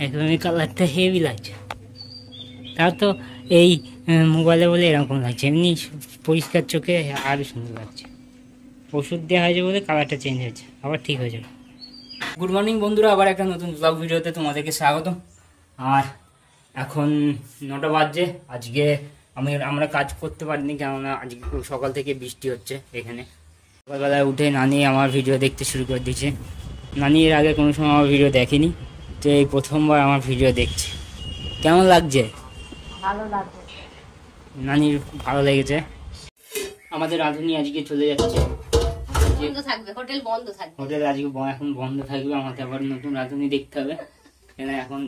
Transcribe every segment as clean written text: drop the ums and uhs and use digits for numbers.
একদম এই কালারটা হেভি লাগছে। তার তো এই মোবাইলে বলে এরকম লাগছে, এমনি পরিষ্কার চোখে আরও সুন্দর লাগছে। ওষুধ দেওয়া হয়েছে বলে কালারটা চেঞ্জ হয়েছে, আবার ঠিক হয়ে যাবে। গুড মর্নিং বন্ধুরা, আবার একটা নতুন ব্লগ ভিডিওতে তোমাদেরকে স্বাগত। আর এখন 9টা বাজছে। আজকে আমরা কাজ করতে পারিনি, কেননা আজকে সকাল থেকে বৃষ্টি হচ্ছে এখানে। সকালবেলায় উঠে নানি আমার ভিডিও দেখতে শুরু করে দিয়েছে। নানি এর আগে কোনো সময় আমার ভিডিও দেখেনি, তো এই প্রথমবার আমার ভিডিও দেখছে। কেমন লাগছে? ভালো লাগছে, নানির ভালো লেগেছে। আমাদের রাঁধুনি আজকে চলে যাচ্ছে, হোটেল বন্ধ থাকবে। হোটেল আজকে এখন বন্ধ থাকবে। আমাকে আবার নতুন রাঁধুনি দেখতে হবে, কেন এখন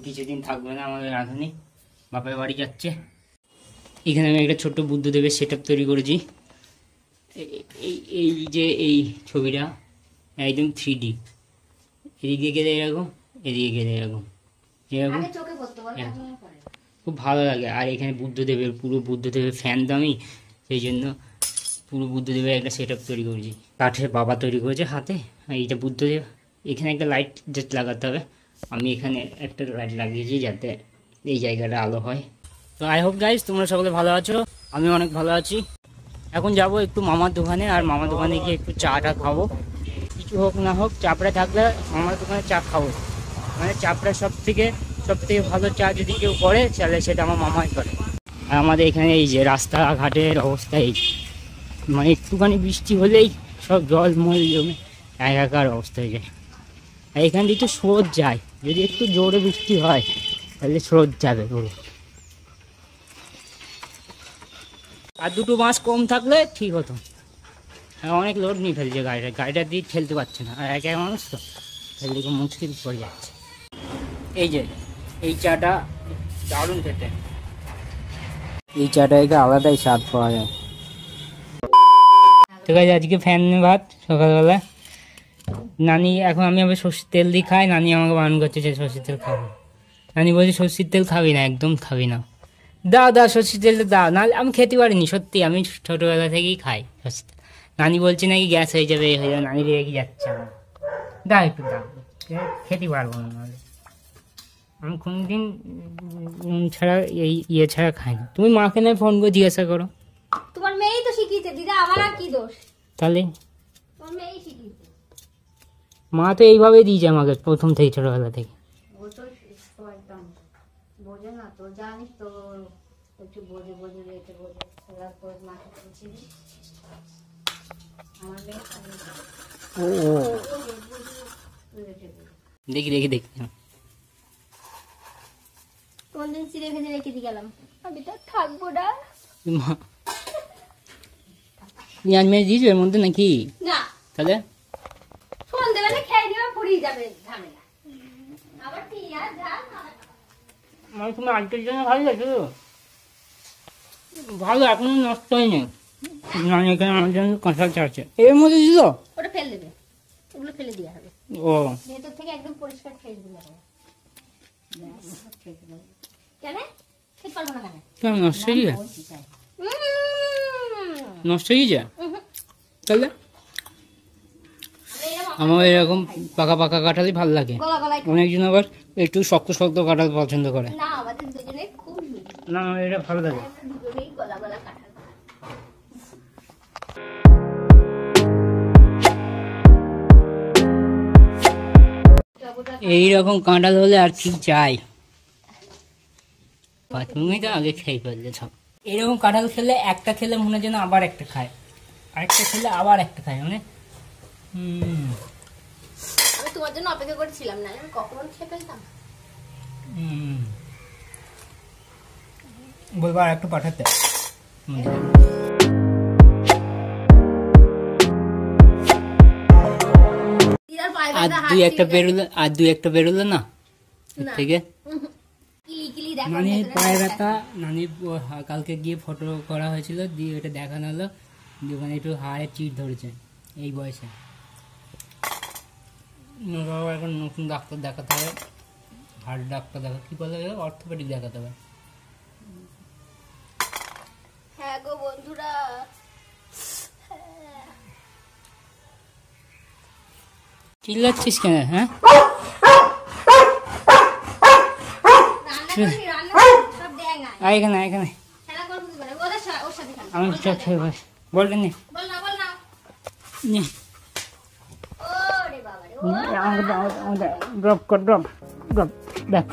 কিছুদিন থাকবে না আমাদের রাঁধুনি, বাপের বাড়ি যাচ্ছে। এখানে আমি একটা ছোট্ট বুদ্ধদেবের সেট আপ তৈরি করেছি। এই যে এই ছবিটা একদম 3D, এদিকে গেলে এরকম, এদিকে গেলে এরকম এরকম, খুব ভালো লাগে। আর এখানে বুদ্ধদেবের পুরো বুদ্ধদেবের ফ্যান তো আমি, সেই জন্য পুরো বুদ্ধদেবের একটা সেট আপ তৈরি করেছি। কাঠের বাবা তৈরি করেছে হাতে। এইটা বুদ্ধদেব। এখানে একটা লাইট জাস্ট লাগাতে হবে, আমি এখানে একটা লাইট লাগিয়েছি যাতে এই জায়গাটা আলো হয়। তো আই হোপ গাইজ তোমরা সকলে ভালো আছো, আমি অনেক ভালো আছি। এখন যাব একটু মামার দোকানে, আর মামার দোকানে গিয়ে একটু চাটা খাবো। কিছু হোক না হোক, চাপড়া থাকলে মামার দোকানে চা খাবো। মানে চাপড়া সব থেকে ভালো চা যদি কেউ করে তাহলে সেটা আমার মামাই করে। আর আমাদের এখানে এই যে রাস্তাঘাটের অবস্থা, এই মানে একটুখানি বৃষ্টি হলেই সব জল মল জমে একাকার অবস্থা হয়ে যায়। আর এখান দিয়ে তো স্রোত যায়, যদি একটু জোরে বৃষ্টি হয় তাহলে স্রোত যাবে পুরো। আর দুটো মাস কম থাকলে ঠিক হতো। অনেক লোড নিয়ে ফেলছে গাড়িটা দিয়ে ঠেলতে পারছে না, আর একা মানুষ তো ফেলতে খুব মুশকিল পড়ে যাচ্ছে। এই যে এই চাটা দারুণ খেতে, এই চাটা একটা আলাদাই স্বাদ পাওয়া যায়। ঠিক আছে, আজকে ফ্যান ভাত সকালবেলা। নানি এখন আমি আবার সর্ষের তেল দিয়ে খাই, নানি আমাকে বারণ করছে যে সর্ষের তেল খাবো। নানি বলছে সর্ষের তেল খাবি না, একদম খাবি না। দাও সর্ষের তেলটা দাও, নাহলে আমি খেতে পারিনি সত্যি, আমি ছোটোবেলা থেকেই খাই সর্ষের তেল। নানি বলছে নাকি গ্যাস হয়ে যাবে নানি রেগে যাচ্ছে আমার। দাও একটু দাও, খেতে পারবো না, নাহলে আমি কোনোদিন ছাড়া এই ইয়ে ছাড়া খাই না। তুমি মাকে না ফোন করে জিজ্ঞাসা করো, তোমার মেয়েই তো শিখিয়েছে দিদা, আমার আর কি দোষ? তাহলে তোমার মেয়েই শিখিয়েছে। মা তো এইভাবেই দিয়েছে আমাকে প্রথম থেকে, ছোটবেলা থেকে। ও তো একদম বোঝে না তো, জানিস তো একটু বোঝে রেখে বোঝে তোর মাকে বলছিলি আমার মেয়ে। ও দেখি কোনদিন চিড়ে ভেজে রেখে দিয়ে গেলাম, আমি তো থাকবো না। পেঁয়াজ মেয়ে দিয়েছো এর মধ্যে নাকি? না, তাহলে সন্ধ্যেবেলা খেয়ে দেওয়া ফুরিয়ে যাবে ঝামেলা। আবার পেঁয়াজ মানে তুমি আজকের জন্য ভালো লাগছে তো? ভালো, এখনো নষ্ট হয়নি। না এখানে আমার জন্য কাঁচাল চাচ্ছে এর মধ্যে দিল, ওটা ফেলে দেবে, ওগুলো ফেলে দেওয়া হবে। ও ভেতর থেকে একদম পরিষ্কার খেয়ে দিলে হবে। কেন খেতে পারবো না? কেন নষ্ট হয়ে যায়? নষ্ট হয়ে যায় তাহলে আমার এরকম পাকা পাকা কাঁঠালই ভালো লাগে। অনেকজন আবার একটু শক্ত শক্ত কাঁঠাল পছন্দ করে। না, আমাদের দুজনে খুব না আমার এটা ভালো লাগে। দুজনেই গলা গলা কাঁঠাল। এইরকম কাঁঠাল হলে আর কি চাই? তুমি তো আগে খেয়ে ফেললে সব। এরকম কাঁঠাল খেলে একটা খেলে মনে হয় যেন আবার একটা খায়, আরেকটা খেলে আবার একটা খায়, মানে আমি তোমার জন্য অপেক্ষা করেছিলাম, না আমি কখন খেয়ে ফেলতাম। বলবো আর একটু পাঠাতে। আর দুই একটা বেরোলো না থেকে। নানির পায়ে ব্যথা, নানি কালকে গিয়ে ফটো করা হয়েছিল, দিয়ে ওটা দেখানো হলো, দিয়ে ওখানে একটু হাড়ে চিট ধরেছে এই বয়সে। এখন নতুন ডাক্তার দেখাতে হবে, হাড় ডাক্তার দেখা কি বলে, অর্থোপেডিক দেখাতে হবে। হ্যাঁ গো বন্ধুরা, চিল্লাচ্ছিস কেন? হ্যাঁ অসুবিধা সব দেয় না আয় এখানে এখানে খেলা করব কি করে ওর সাথে খেলা আমি চল খেয়ে বস বলবেন না বল না নে ওরে বাবা রে ড্রপ কর ড্রপ ব্যাক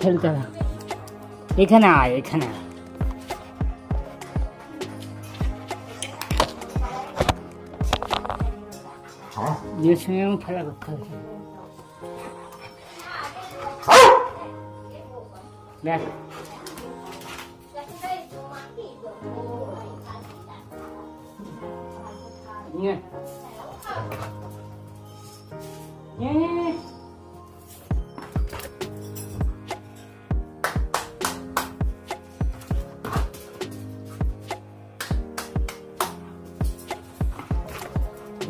খেলতে হবে এখানে আয় এখানে লিওর সঙ্গে আমি খেলা করতে হবে দেখ নিয়ে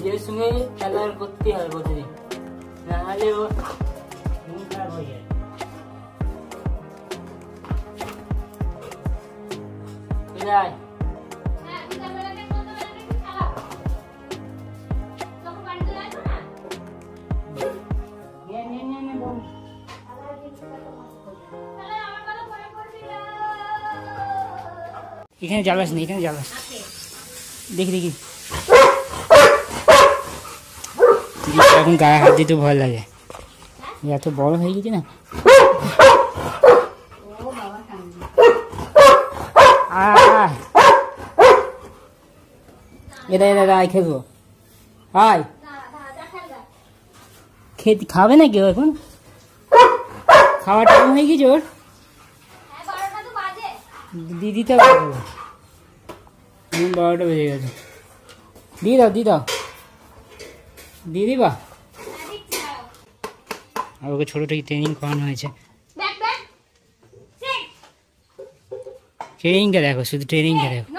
লিওর সঙ্গে খেলা করতে হবে প্রতিদিন নাহলে ও মন খারাপ হয়ে যায় কোথায় এখানে জ্বালাস না এখানে জ্বালাস দেখি দেখি এখন গায়ে হাত দিতে ভয় লাগে এত বড় হয়ে গেছে না এটা এটা আয় খেলবো আয় খেতে খাবে না কেউ এখন খাওয়ার টাইম হয়ে গেছে ওর দিদিতে 12টা বেজে গেছে দিয়ে দাও দিয়ে দিবা আর ওকে ছোটো থেকে ট্রেনিং করানো হয়েছে ট্রেনিংটা দেখো শুধু ট্রেনিংটা দেখো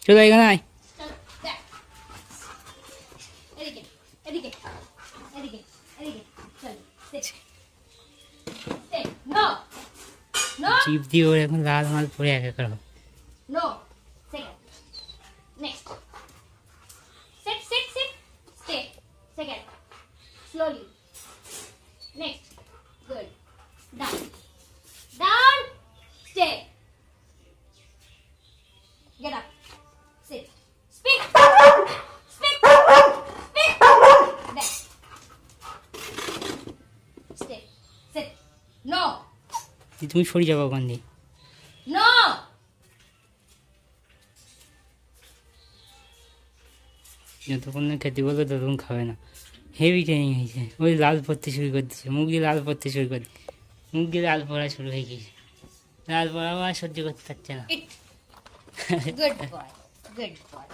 চলো এখানে আয় চিপ দিয়ে ওর এখন লাল মাল পরে একা হবে No. Second. Next. Sit. Stay. Second. Slowly. Next. Good. Down. Stay. Get up. Sit. Speak. Back. Stay. Sit. No. তুমি সরে যাবো ওখান দিয়ে No. যতক্ষণ না খেতে বলবে ততক্ষণ খাবে না হেভি ট্রেনিং হয়েছে ওই লাল পড়তে শুরু করে দিচ্ছে মুখ দিয়ে লাল পড়তে শুরু করে মুখ দিয়ে লাল পড়া শুরু হয়ে গেছে লাল পড়া আর সহ্য করতে পারছে না Good boy. Good boy.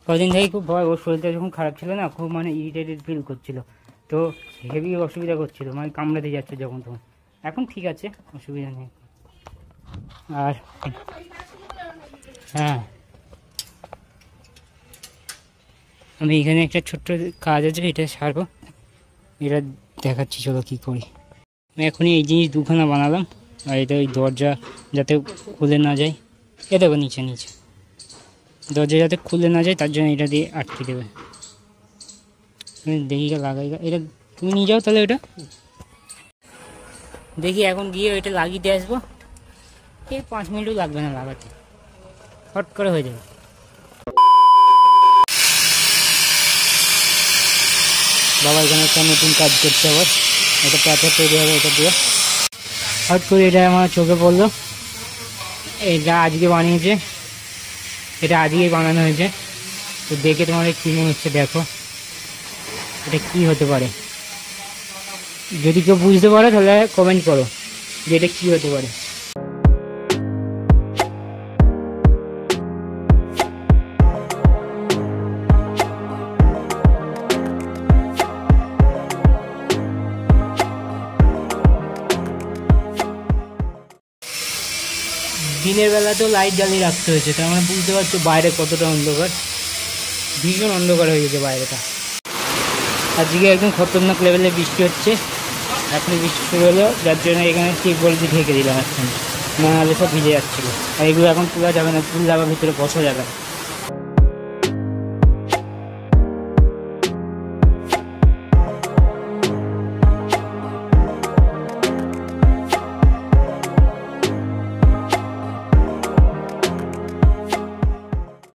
কদিন থেকেই খুব ভয় ওর শরীরটা যখন খারাপ ছিল না খুব মানে ইরিটেটেড ফিল করছিল তো হেভি অসুবিধা করছিল মানে কামড়াতে যাচ্ছে যখন তখন এখন ঠিক আছে অসুবিধা নেই আর হ্যাঁ আমি এখানে একটা ছোট্ট কাজ আছে এটা সারবো এটা দেখাচ্ছি চলো কী করি আমি এখনই এই জিনিস দুখানা বানালাম আর এটা ওই দরজা যাতে খুলে না যায় এ দেখো নিচে দরজা যাতে খুলে না যায় তার জন্য এটা দিয়ে আটকে দেবে দেখি লাগাই এটা তুমি নিয়ে যাও তাহলে ওটা দেখি এখন গিয়ে ওইটা লাগিয়ে দিয়ে আসবো এই 5 মিনিটও লাগবে না লাগাতে হট করে হয়ে যাবে বাবা এখানে একটা নতুন কাজ করছে আবার এটা প্যাথর তৈরি হবে এটা দিয়ে হট করে এটা আমার চোখে পড়লো এটা আজকে বানিয়েছে এটা আজকেই বানানো হয়েছে তো দেখে তোমাদের কী মনে হচ্ছে দেখো এটা কী হতে পারে যদি কেউ বুঝতে পারো তাহলে কমেন্ট করো যে এটা কী হতে পারে দিনের বেলাতেও লাইট জ্বালিয়ে রাখতে হয়েছে, তার মানে বুঝতে পারছো বাইরে কতটা অন্ধকার, ভীষণ অন্ধকার হয়ে গেছে বাইরেটা। আজকে একদম খতরনাক লেভেলে বৃষ্টি হচ্ছে, এখন বৃষ্টি শুরু হলো, যার জন্য এখানে টিউবওয়েল দিয়ে ঢেকে দিলাম এখন, নাহলে সব ভিজে যাচ্ছিলো। আর এগুলো এখন তোলা যাবে না, তুললে আবার ভিতরে বসা যাবে না।